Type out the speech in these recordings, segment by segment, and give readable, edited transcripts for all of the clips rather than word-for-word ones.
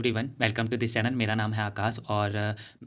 Everyone welcome to this channel. मेरा नाम है आकाश और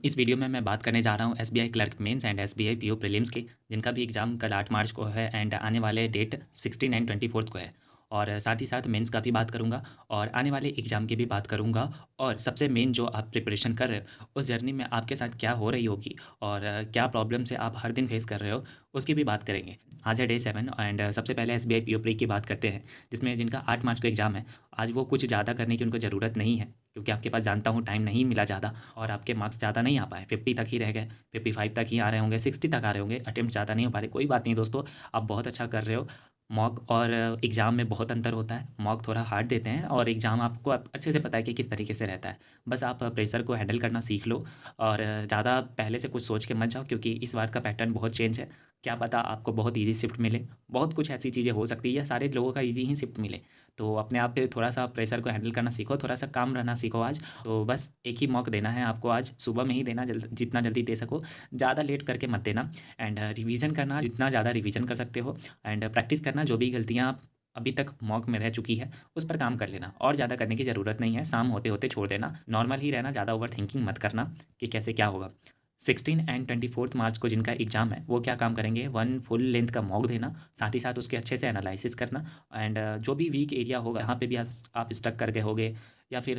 इस वीडियो में मैं बात करने जा रहा हूँ SBI clerk mains and SBI PO prelims की, जिनका भी एग्ज़ाम कल 8 मार्च को है एंड आने वाले डेट 16 एंड 24 को है। और साथ ही साथ मेंस का भी बात करूँगा और आने वाले एग्ज़ाम की भी बात करूँगा। और सबसे मेन जो आप प्रिपरेशन कर रहे हो उस जर्नी में आपके साथ क्या हो रही होगी और क्या प्रॉब्लम से आप हर दिन फेस कर रहे हो उसकी भी बात करेंगे। आज है डे 7 एंड सबसे पहले एसबीआई पीओ प्री की बात करते हैं, जिसमें जिनका 8 मार्च को एग्ज़ाम है। आज वो कुछ ज़्यादा करने की उनको ज़रूरत नहीं है, क्योंकि आपके पास जानता हूँ टाइम नहीं मिला ज़्यादा और आपके मार्क्स ज़्यादा नहीं आ पाए, 50 तक ही रह गए, 55 तक ही आ रहे होंगे, 60 तक आ रहे होंगे, अटेम्प्ट ज़्यादा नहीं हो पा रहे। कोई बात नहीं दोस्तों, आप बहुत अच्छा कर रहे हो। मॉक और एग्ज़ाम में बहुत अंतर होता है। मॉक थोड़ा हार्ड देते हैं और एग्ज़ाम आपको अच्छे से पता है कि किस तरीके से रहता है। बस आप प्रेशर को हैंडल करना सीख लो और ज़्यादा पहले से कुछ सोच के मत जाओ, क्योंकि इस बार का पैटर्न बहुत चेंज है। क्या पता आपको बहुत ईज़ी शिफ्ट मिले, बहुत कुछ ऐसी चीज़ें हो सकती है या सारे लोगों का ईज़ी ही शिफ्ट मिले। तो अपने आप पे थोड़ा-सा प्रेशर को हैंडल करना सीखो, थोड़ा-सा काम रहना सीखो आज। तो बस एक ही मॉक देना है आपको आज, सुबह में ही देना, जितना जल्दी दे सको, ज़्यादा लेट करके मत देना। एंड रिवीज़न करना, जितना ज़्यादा रिवीज़न कर सकते हो एंड प्रैक्टिस करना, जो भी गलतियाँ अभी तक मॉक में रह चुकी है, उस पर काम कर लेना और ज़्यादा करने की ज़रूरत नहीं है। शाम होते-होते छोड़ देना, नॉर्मल ही रहना, ज़्यादा ओवरथिंकिंग मत करना कि कैसे क्या होगा। 16 एंड 24 मार्च को जिनका एग्ज़ाम है वो क्या काम करेंगे, 1 फुल लेंथ का मॉक देना, साथ ही साथ उसके अच्छे से एनालिसिस करना एंड जो भी वीक एरिया होगा, जहाँ पे भी आप स्टक कर गए होगे या फिर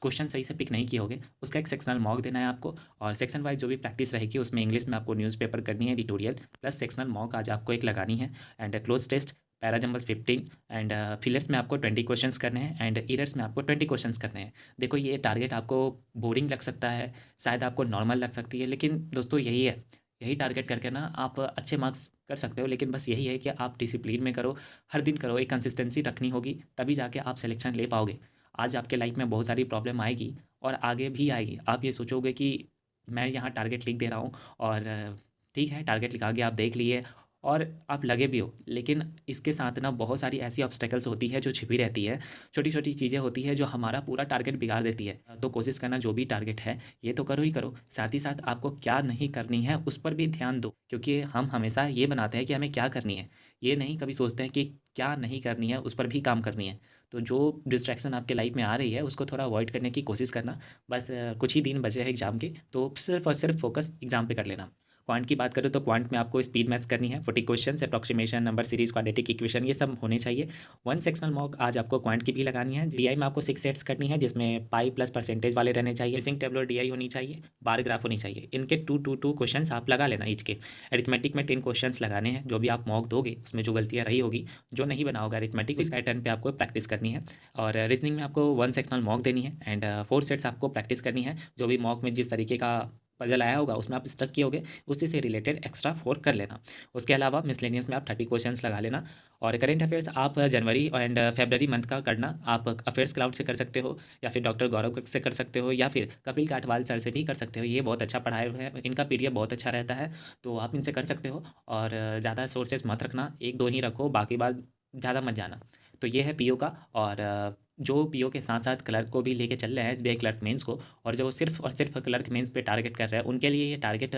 क्वेश्चन सही से पिक नहीं किए होगे, उसका एक सेक्शनल मॉक देना है आपको। और सेक्शन वाइज जो भी प्रैक्टिस रहेगी उसमें इंग्लिश में आपको न्यूज़पेपर करनी है, एडिटोरियल प्लस सेक्शनल मॉक आज आपको एक लगानी है। And cloze test para number 15 and fillers में आपको 20 क्वेश्चंस करने हैं एंड ईयर्स में आपको 20 क्वेश्चंस करने हैं। देखो, ये टारगेट आपको बोरिंग लग सकता है, शायद आपको नॉर्मल लग सकती है, लेकिन दोस्तों यही है। यही टारगेट करके ना आप अच्छे मार्क्स कर सकते हो, लेकिन बस यही है कि आप डिसिप्लिन में करो, हर दिन करो, एक कंसिस्टेंसी रखनी होगी, तभी जाके आप सिलेक्शन ले पाओगे। आज आपके लाइफ में बहुत सारी प्रॉब्लम आएगी और आगे भी आएगी। आप ये सोचोगे कि मैं यहाँ टारगेट लिख दे रहा हूँ और ठीक है, टारगेट लिखा के आप देख लिए और आप लगे भी हो, लेकिन इसके साथ ना बहुत सारी ऐसी ऑब्स्टेकल्स होती है जो छिपी रहती है, छोटी-छोटी चीज़ें होती है जो हमारा पूरा टारगेट बिगाड़ देती है। तो कोशिश करना, जो भी टारगेट है ये तो करो ही करो, साथ ही साथ आपको क्या नहीं करनी है उस पर भी ध्यान दो, क्योंकि हम हमेशा ये बनाते हैं कि हमें क्या करनी है, ये नहीं कभी सोचते हैं कि क्या नहीं करनी है, उस पर भी काम करनी है। तो जो डिस्ट्रैक्शन आपके लाइफ में आ रही है उसको थोड़ा अवॉइड करने की कोशिश करना। बस कुछ ही दिन बचे हैं एग्ज़ाम के, तो सिर्फ़ और सिर्फ फ़ोकस एग्ज़ाम पे कर लेना। क्वांट की बात करूँ तो क्वांट में आपको स्पीड मैथ्स करनी है, 40 questions, approximation, number series, quadratic equation, ये सब होने चाहिए। 1 सेक्शनल मॉक आज आपको क्वांट की भी लगानी है। डीआई में आपको 6 सेट्स करनी है, जिसमें पाई प्लस परसेंटेज वाले रहने चाहिए, मिसिंग टेबल और डीआई होनी चाहिए, बार ग्राफ होनी चाहिए। इनके 2 क्वेश्चंस आप लगा लेना ईच के। अरिथमेटिक में 10 क्वेश्चंस लगाने हैं। जो भी आप मॉक दोगे उसमें जो गलतियाँ रही होगी, जो नहीं बना होगा अरिथमेटिक, उस पैटर्न पे आपको प्रैक्टिस करनी है। और रीजनिंग में आपको 1 सेक्शनल मॉक देनी है एंड 4 सेट्स आपको प्रैक्टिस करनी है। जो भी मॉक में जिस तरीके का पजल आया होगा उसमें आप स्टक किए होगे, उसी से रिलेटेड एक्स्ट्रा 4 कर लेना। उसके अलावा मिसलेनियस में आप 30 क्वेश्चंस लगा लेना। और करेंट अफेयर्स आप जनवरी एंड फरवरी मंथ का करना। आप अफेयर्स क्लाउड से कर सकते हो या फिर डॉक्टर गौरव से कर सकते हो या फिर कपिल काठवाल सर से भी कर सकते हो। ये बहुत अच्छा पढ़ाए हुए हैं, इनका पीडीएफ बहुत अच्छा रहता है, तो आप इनसे कर सकते हो। और ज़्यादा सोर्सेस मत रखना, 1-2 ही रखो, बाकी बात ज़्यादा मत जाना। तो ये है पीओ का। और जो पीओ के साथ साथ क्लर्क को भी लेके चल रहे हैं, एसबीआई क्लर्क मेंस को, और जो सिर्फ और सिर्फ क्लर्क मेंस पे टारगेट कर रहे हैं, उनके लिए ये टारगेट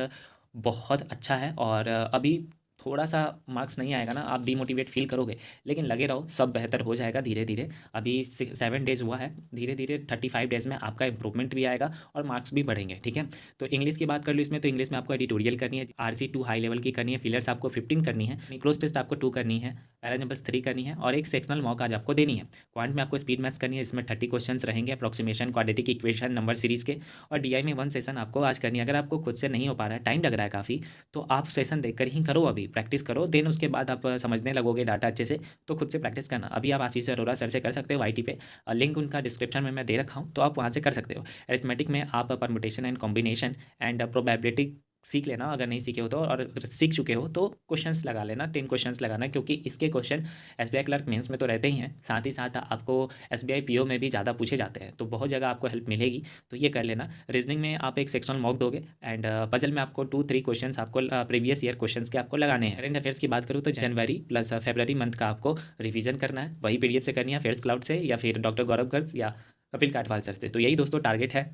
बहुत अच्छा है। और अभी थोड़ा सा मार्क्स नहीं आएगा ना, आप डीमोटिवेट फील करोगे, लेकिन लगे रहो, सब बेहतर हो जाएगा धीरे धीरे। अभी 7 डेज़ हुआ है, धीरे धीरे 35 डेज़ में आपका इंप्रूवमेंट भी आएगा और मार्क्स भी बढ़ेंगे, ठीक है। तो इंग्लिश की बात कर लो इसमें, तो इंग्लिश में आपको एडिटोरियल करनी है, RC2 हाई लेवल की करनी है, फिलर्स आपको 15 करनी है, क्लोज टेस्ट आपको 2 करनी है, पैरा नंबर 3 करनी है और एक सेक्शनल मॉक आज आपको देनी है। क्वांट में आपको स्पीड मैथ्स करनी है, इसमें 30 क्वेश्चन रहेंगे, approximation, quadratic equation, number series के। और डीआई में 1 सेशन आपको आज करनी है। अगर आपको खुद से नहीं हो पा रहा है, टाइम लग रहा है काफ़ी, तो आप सेशन देखकर ही करो, अभी प्रैक्टिस करो, देन उसके बाद आप समझने लगोगे डाटा अच्छे से, तो खुद से प्रैक्टिस करना। अभी आप आशीष अरोरा सर से कर सकते हो आईटी पे, लिंक उनका डिस्क्रिप्शन में मैं दे रखा हूँ, तो आप वहाँ से कर सकते हो। अरिथमेटिक में आप permutation and combination and probability सीख लेना, अगर नहीं सीखे हो तो, और अगर सीख चुके हो तो क्वेश्चंस लगा लेना, 10 क्वेश्चंस लगाना, क्योंकि इसके क्वेश्चन एसबीआई क्लर्क मेंस में तो रहते ही हैं, साथ ही साथ आपको एसबीआई पीओ में भी ज़्यादा पूछे जाते हैं, तो बहुत जगह आपको हेल्प मिलेगी, तो ये कर लेना। रीजनिंग में आप एक सेक्शनल मॉक दोगे एंड पजल में आपको 2-3 क्वेश्चंस आपको प्रीवियस ईयर क्वेश्चंस के आपको लगाने हैं। करेंट अफेयर्स की बात करूँ तो जनवरी प्लस फरवरी मंथ का आपको रिवीजन करना है, वही पीडीएफ से करनी है, अफेयर्स क्लाउड से या फिर डॉक्टर गौरव गर्ग या कपिल काठवाल सर से। तो यही दोस्तों टारगेट है,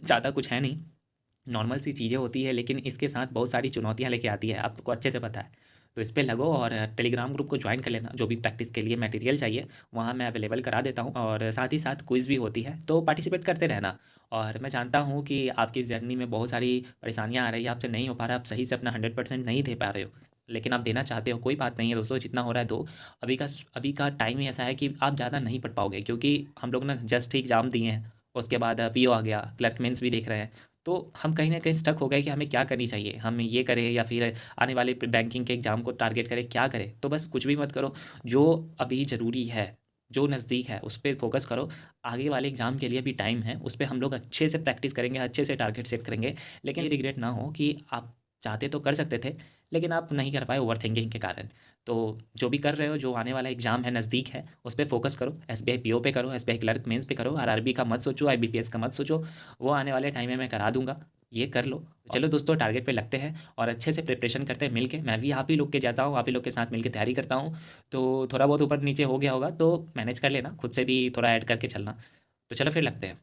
ज़्यादा कुछ है नहीं, नॉर्मल सी चीज़ें होती है, लेकिन इसके साथ बहुत सारी चुनौतियाँ लेके आती है, आपको अच्छे से पता है। तो इस पे लगो और टेलीग्राम ग्रुप को ज्वाइन कर लेना। जो भी प्रैक्टिस के लिए मटेरियल चाहिए वहाँ मैं अवेलेबल करा देता हूँ, और साथ ही साथ क्विज़ भी होती है, तो पार्टिसिपेट करते रहना। और मैं जानता हूँ कि आपकी जर्नी में बहुत सारी परेशानियाँ आ रही है, आपसे नहीं हो पा रहा, आप सही से अपना 100% नहीं दे पा रहे हो, लेकिन आप देना चाहते हो। कोई बात नहीं है दोस्तों, जितना हो रहा है दो। अभी का टाइम ही ऐसा है कि आप ज़्यादा नहीं पढ़ पाओगे, क्योंकि हम लोग ना जस्ट ही एग्ज़ाम दिए हैं, उसके बाद पीओ आ गया, क्लर्क मेंस भी देख रहे हैं। तो हम कहीं न कहीं स्टक हो गए कि हमें क्या करनी चाहिए, हम ये करें या फिर आने वाले बैंकिंग के एग्ज़ाम को टारगेट करें, क्या करें? तो बस कुछ भी मत करो, जो अभी ज़रूरी है, जो नज़दीक है उस पे फ़ोकस करो। आगे वाले एग्ज़ाम के लिए भी टाइम है, उस पे हम लोग अच्छे से प्रैक्टिस करेंगे, अच्छे से टारगेट सेट करेंगे। लेकिन ये रिग्रेट ना हो कि आप चाहते तो कर सकते थे, लेकिन आप नहीं कर पाए ओवरथिंकिंग के कारण। तो जो भी कर रहे हो, जो आने वाला एग्ज़ाम है नज़दीक है, उस पे फ़ोकस करो। एसबीआई पीओ पे करो, एसबीआई क्लर्क मेंस पे करो, आरआरबी का मत सोचो, आईबीपीएस का मत सोचो, वो आने वाले टाइम में मैं करा दूँगा, ये कर लो। चलो दोस्तों, टारगेट पे लगते हैं और अच्छे से प्रिपरेशन करते हैं मिल के। मैं भी आप ही लोग के जैसा हूँ, आप ही लोग के साथ मिल के तैयारी करता हूँ। तो थोड़ा बहुत ऊपर नीचे हो गया होगा तो मैनेज कर लेना, खुद से भी थोड़ा ऐड करके चलना। तो चलो फिर लगते हैं।